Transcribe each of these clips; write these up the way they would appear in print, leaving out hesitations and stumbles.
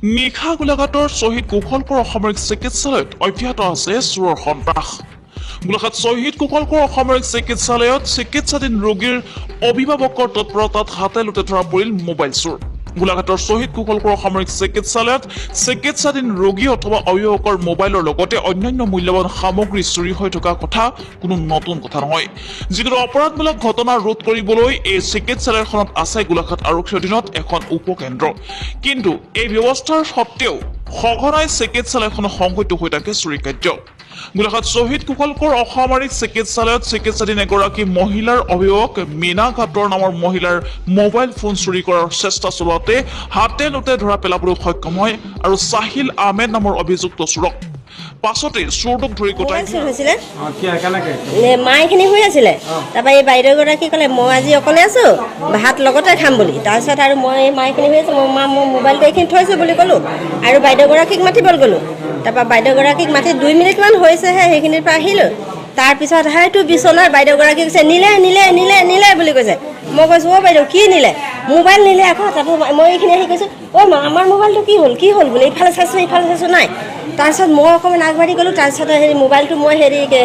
নিশা গোলাঘাটৰ শ্বহীদ কুশলকোঁৱৰ অসামৰিক চিকিৎসালয়ত অব্যাহত আছে চোৰৰ সন্ত্ৰাস। গোলাঘাট শ্বহীদ কুশলকোঁৱৰ অসামৰিক চিকিৎসালয়ত চিকিৎসাধীন ৰোগীৰ অভিভাৱকৰ তৎপৰতাত হাতে লোটে ধৰা পৰিল মোবাইল চোৰ। গোলাঘাটৰ শ্বহীদ কুশলকোঁৱৰ অসামৰিক চিকিৎসালয়ত চিকিৎসাধীন ৰোগী অথবা অভিভাৱকৰ মোবাইলৰ লগতে অন্যান্য মূল্যৱান সামগ্ৰী চুৰি হৈ থকা কথা কোনো নতুন কথা নহয়। যিকোনো অপৰাধমূলক ঘটনা ৰোধ কৰিবলৈ এই চিকিৎসালয়খনত আছে গোলাঘাট আৰক্ষীৰ অধীনত এখন উপকেন্দ্ৰ। কিন্তু এই ব্যৱস্থাৰ স্বত্তেও সঘনাই চিকিৎসালয়খনত সংঘটিত হৈ থাকে চুৰি কাৰ্য। গোলাঘাট শ্বহীদ কুশলকোঁৱৰ অসামৰিক চিকিৎসালয়ত চিকিৎসাধীন এগৰাকী মহিলাৰ অভিভাৱক মীনা ঘাটৰ নামৰ মহিলাৰ মোবাইল ফোন চুৰি কৰাৰ চেষ্টা চলোৱাতে হাতে লোটে ধৰা পেলাবলৈ সক্ষম হয় আৰু চাহিল আহমেদ নামৰ অভিযুক্ত চোৰক পাছতে চোৰটোক ধৰি গোটাই মাইখিনি হৈ আছিলে। তাৰপৰা এই বাইদেউগৰাকী ক'লে মই আজি অকলে আছোঁ, ভাত লগতে খাম বুলি। তাৰপিছত আৰু মই মাইখিনি হৈ আছোঁ, মই মোবাইলটো এইখিনি থৈছোঁ বুলি ক'লোঁ আৰু বাইদেউগৰাকীক মাতিবলৈ গ'লোঁ। তাৰপৰা বাইদেউগৰাকীক মাতি 2 মিনিটমান হৈছেহে, সেইখিনিৰ পৰা আহিলোঁ। তাৰপিছত হয়তো বিচনাৰ বাইদেউগৰাকী কৈছে নিলে নিলে নিলে নিলে বুলি কৈছে। মই কৈছোঁ অ' বাইদেউ কি নিলে? মোবাইল নিলে আকৌ। তাৰপৰা মই এইখিনি আহি কৈছোঁ অ' মা আমাৰ মোবাইলটো কি হ'ল বুলি ইফালে চাইছোঁ নাই। তাৰপিছত মই অকণমান আগবাঢ়ি গ'লোঁ। তাৰপিছত মোবাইলটো মই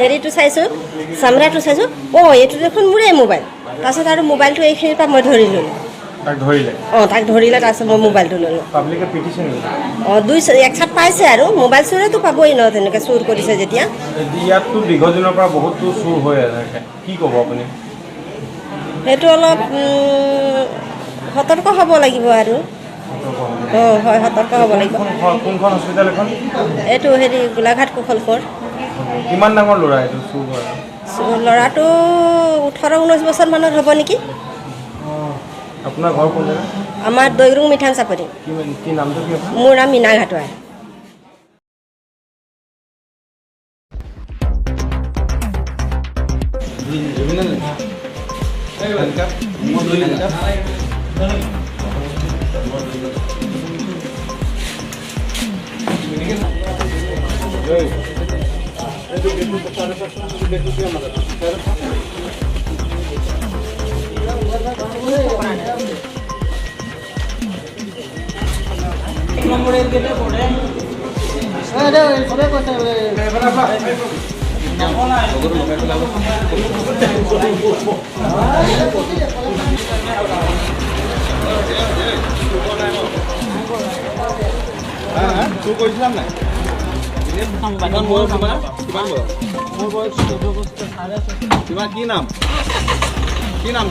হেৰিটো চাইছোঁ, চামৰাটো চাইছোঁ, অ' এইটো দেখোন মোৰেই মোবাইল। তাৰপিছত আৰু মোবাইলটো এইখিনিৰ পৰা মই ধৰি ল'লোঁ। তাক ধৰিলে তাৰপিছত মই মোবাইলটো ল'লোঁ। এক চাপ পাইছে আৰু মোবাইল চোৰেতো পাবই ন, তেনেকৈ চুৰ কৰিছে যেতিয়া। ইয়াততো দীৰ্ঘদিনৰ পৰা বহুতো চুৰ হৈ আছে, কি ক'ব আপুনি? সেইটো অলপ সতৰ্ক হ'ব লাগিব আৰু। হয়, সতৰ্ক হ'ব লাগিব। কোনখন হস্পিটেল এখন? এইটো গোলাঘাট কুশলকোঁৱৰ। কিমান ডাঙৰ ল'ৰা এইটো চুৰ হয়? ল'ৰাটো 18-19 বছৰ মানত হ'ব নেকি। আপোনাৰ ঘৰ কোন জেগা? আমাৰ দৈগুং মিঠান চাপৰি। কি নামটো কি? মোৰ নাম মীনা ঘাটোৱাই।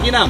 কি নাম?